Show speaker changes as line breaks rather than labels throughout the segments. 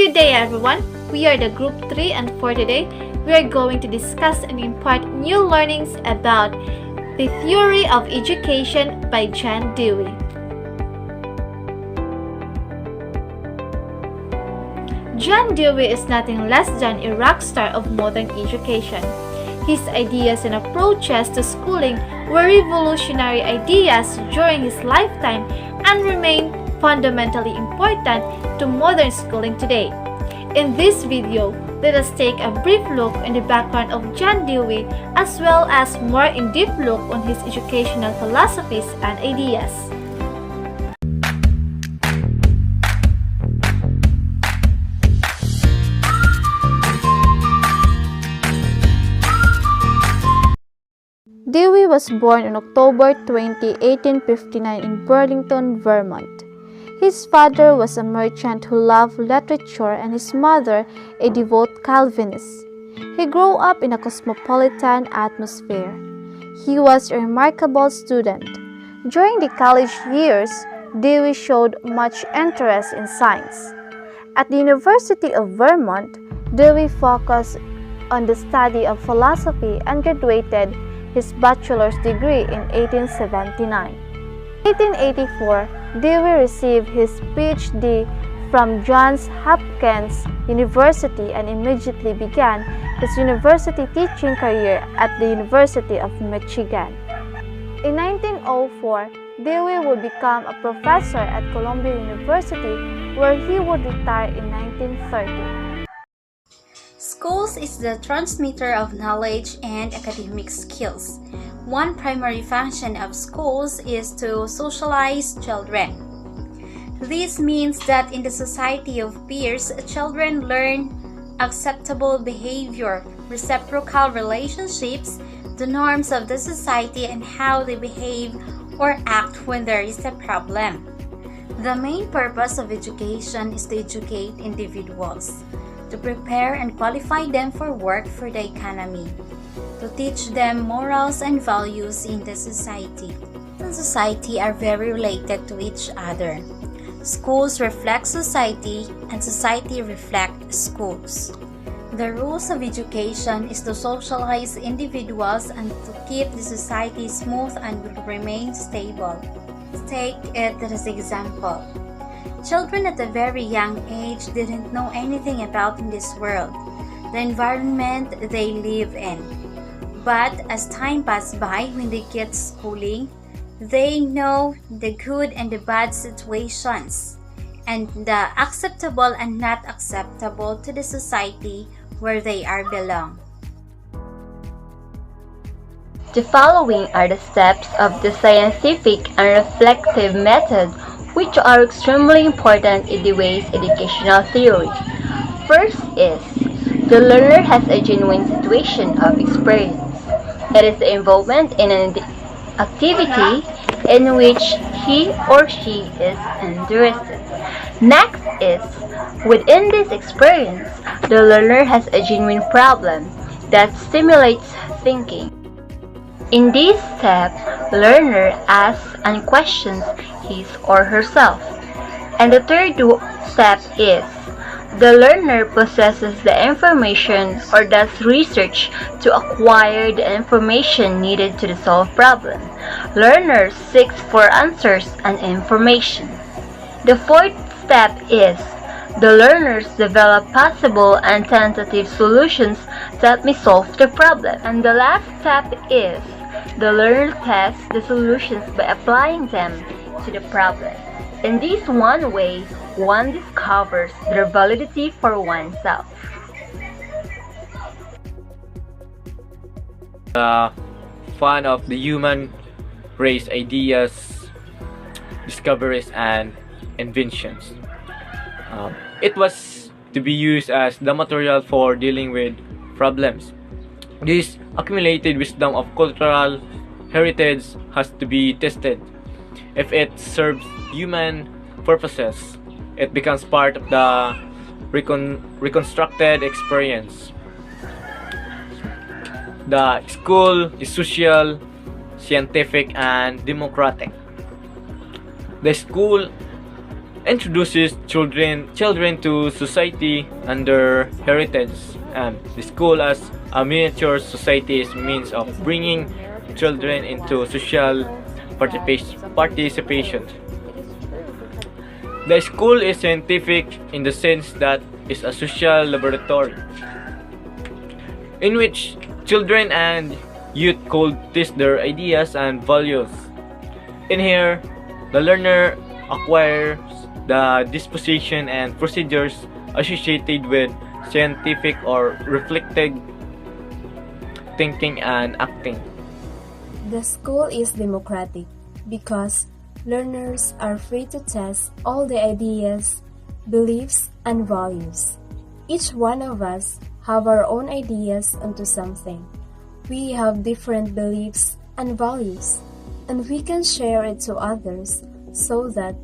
Good day everyone, we are the group 3 and for today, we are going to discuss and impart new learnings about the theory of education by John Dewey. John Dewey is nothing less than a rock star of modern education. His ideas and approaches to schooling were revolutionary ideas during his lifetime and remain fundamentally important to modern schooling today. In this video, let us take a brief look in the background of John Dewey as well as more in-depth look on his educational philosophies and ideas. Dewey was born on October 20, 1859 in Burlington, Vermont. His father was a merchant who loved literature and his mother a devout Calvinist. He grew up in a cosmopolitan atmosphere. He was a remarkable student. During the college years, Dewey showed much interest in science. At the University of Vermont, Dewey focused on the study of philosophy and graduated his bachelor's degree in 1879. In 1884, Dewey received his PhD from Johns Hopkins University and immediately began his university teaching career at the University of Michigan. In 1904, Dewey would become a professor at Columbia University, where he would retire in 1930.
Schools is the transmitter of knowledge and academic skills. One primary function of schools is to socialize children. This means that in the society of peers, children learn acceptable behavior, reciprocal relationships, the norms of the society, and how they behave or act when there is a problem. The main purpose of education is to educate individuals, to prepare and qualify them for work for the economy, to teach them morals and values in the society. And society are very related to each other. Schools reflect society and society reflect schools. The rules of education is to socialize individuals and to keep the society smooth and will remain stable. Take it as an example. Children at a very young age didn't know anything about in this world, the environment they live in. But as time passes by, when they get schooling, they know the good and the bad situations, and the acceptable and not acceptable to the society where they are belong.
The following are the steps of the scientific and reflective method which are extremely important in Dewey's educational theory. First is, the learner has a genuine situation of experience. It is the involvement in an activity in which he or she is interested. Next is, within this experience, the learner has a genuine problem that stimulates thinking. In this step, learner asks and questions his or herself. And the third step is, the learner possesses the information or does research to acquire the information needed to solve problem. Learner seeks for answers and information. The fourth step is, the learners develop possible and tentative solutions that may solve the problem. And the last step is, the learner tests the solutions by applying them to the problem. In this one way, one discovers their validity for oneself.
Fan of the human race ideas, discoveries, and inventions. It was to be used as the material for dealing with problems. This accumulated wisdom of cultural heritage has to be tested. If it serves human purposes, it becomes part of the reconstructed experience. The school is social, scientific, and democratic. The school introduces children to society and their heritage, and the school as a miniature society is means of bringing children into social participation. The school is scientific in the sense that it's a social laboratory in which children and youth could test their ideas and values. In here, the learner acquires the disposition and procedures associated with scientific or reflective thinking and acting.
The school is democratic because learners are free to test all the ideas, beliefs, and values. Each one of us have our own ideas onto something. We have different beliefs and values, and we can share it to others so that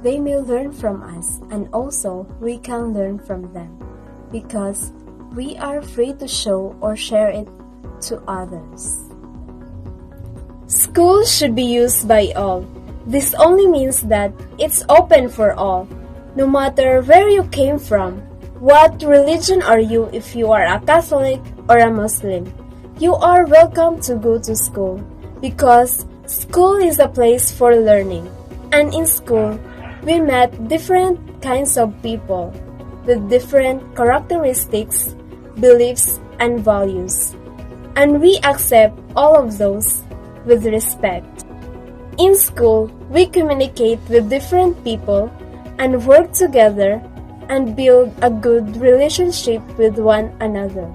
they may learn from us, and also we can learn from them, because we are free to show or share it to others. School should be used by all. This only means that it's open for all, no matter where you came from. What religion are you? If you are a Catholic or a Muslim, you are welcome to go to school, because school is a place for learning. And in school, we met different kinds of people with different characteristics, beliefs, and values. And we accept all of those with respect. In school, we communicate with different people and work together and build a good relationship with one another.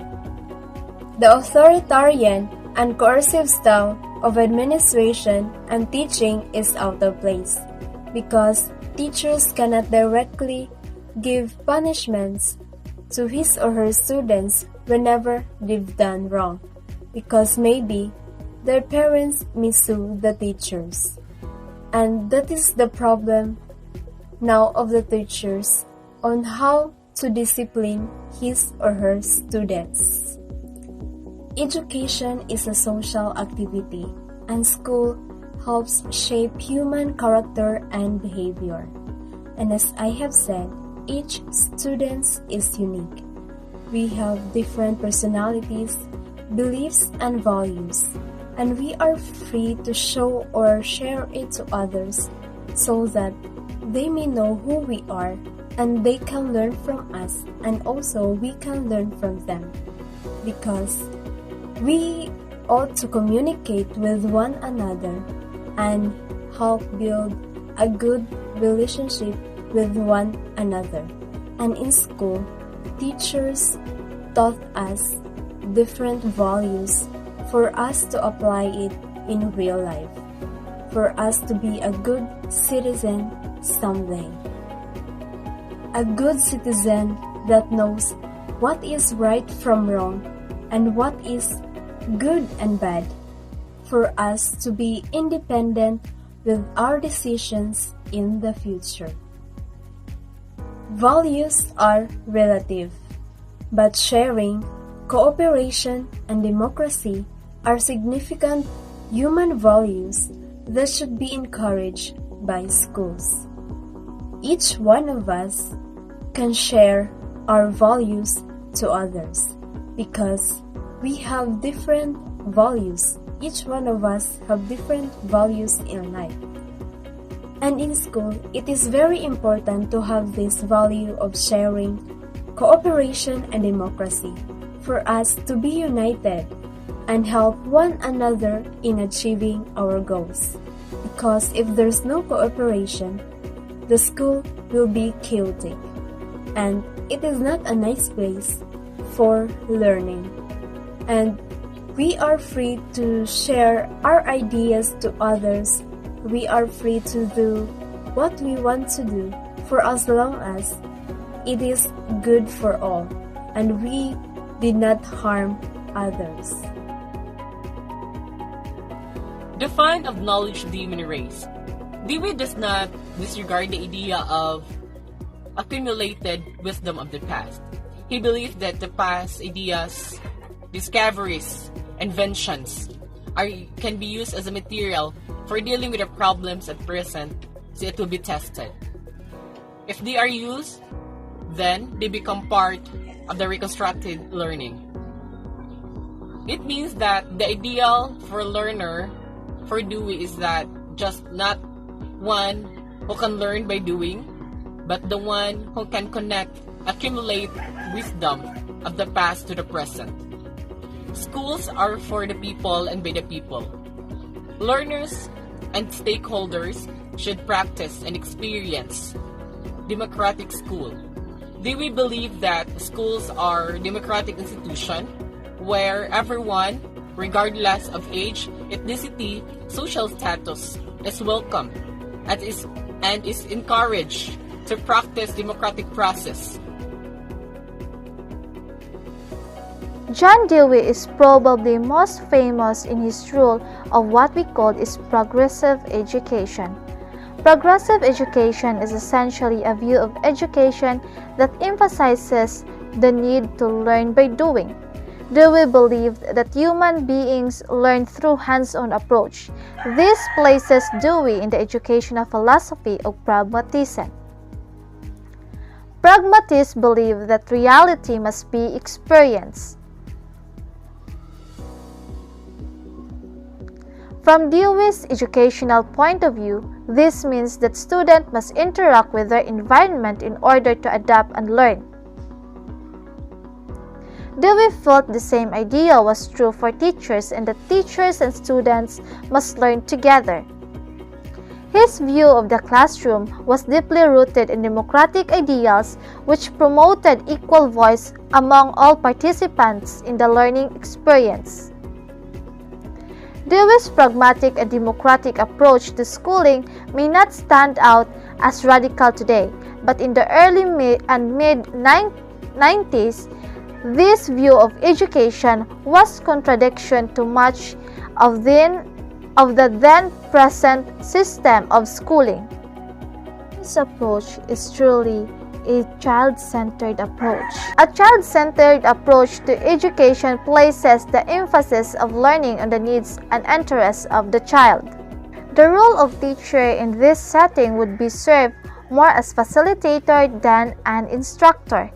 The authoritarian and coercive style of administration and teaching is out of place, because teachers cannot directly give punishments to his or her students whenever they've done wrong, because maybe their parents may sue the teachers. And that is the problem now of the teachers on how to discipline his or her students. Education is a social activity, and school helps shape human character and behavior. And as I have said, each student is unique. We have different personalities, beliefs, and values, and we are free to show or share it to others so that they may know who we are and they can learn from us, and also we can learn from them, because we ought to communicate with one another and help build a good relationship with one another. And in school, teachers taught us different values for us to apply it in real life, for us to be a good citizen someday. A good citizen that knows what is right from wrong and what is good and bad, for us to be independent with our decisions in the future. Values are relative, but sharing, cooperation, and democracy are significant human values that should be encouraged by schools. Each one of us can share our values to others, because we have different values. Each one of us have different values in life. And in school, it is very important to have this value of sharing, cooperation, and democracy, for us to be united and help one another in achieving our goals. Because if there's no cooperation, the school will be chaotic, and it is not a nice place for learning. And we are free to share our ideas to others. We are free to do what we want to do, for as long as it is good for all and we did not harm others.
The find of knowledge of the human race. Dewey does not disregard the idea of accumulated wisdom of the past. He believed that the past ideas, discoveries, inventions can be used as a material for dealing with the problems at present, so it will be tested. If they are used, then they become part of the reconstructed learning. It means that the ideal for a learner for Dewey is that just not one who can learn by doing, but the one who can accumulate wisdom of the past to the present. Schools are for the people and by the people. Learners and stakeholders should practice and experience democratic school. Dewey believed that schools are democratic institutions where everyone, regardless of age, ethnicity, social status, is welcome and is encouraged to practice democratic process.
John Dewey is probably most famous in his rule of what we call is progressive education. Progressive education is essentially a view of education that emphasizes the need to learn by doing. Dewey believed that human beings learn through hands-on approach. This places Dewey in the educational philosophy of pragmatism. Pragmatists believe that reality must be experienced. From Dewey's educational point of view, this means that students must interact with their environment in order to adapt and learn. Dewey felt the same idea was true for teachers and that teachers and students must learn together. His view of the classroom was deeply rooted in democratic ideals which promoted equal voice among all participants in the learning experience. Dewey's pragmatic and democratic approach to schooling may not stand out as radical today, but in the early and mid-90s, this view of education was contradiction to much of the then-present system of schooling. This approach is truly a child-centered approach. A child-centered approach to education places the emphasis of learning on the needs and interests of the child. The role of teacher in this setting would be served more as facilitator than an instructor.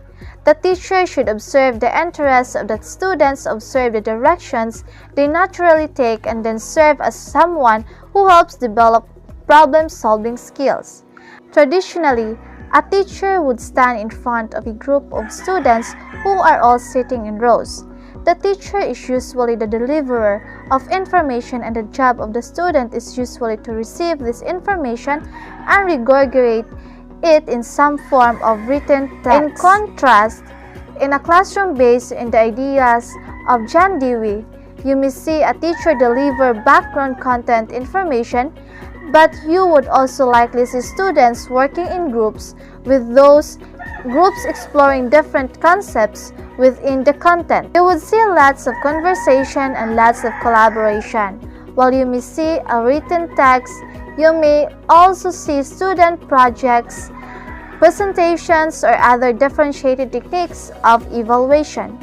The teacher should observe the interests of the students, observe the directions they naturally take, and then serve as someone who helps develop problem-solving skills. Traditionally, a teacher would stand in front of a group of students who are all sitting in rows. The teacher is usually the deliverer of information, and the job of the student is usually to receive this information and regurgitate it in some form of written text. In contrast, in a classroom based on the ideas of John Dewey, you may see a teacher deliver background content information, but you would also likely see students working in groups, with those groups exploring different concepts within the content. You would see lots of conversation and lots of collaboration. While you may see a written text, you may also see student projects, presentations, or other differentiated techniques of evaluation.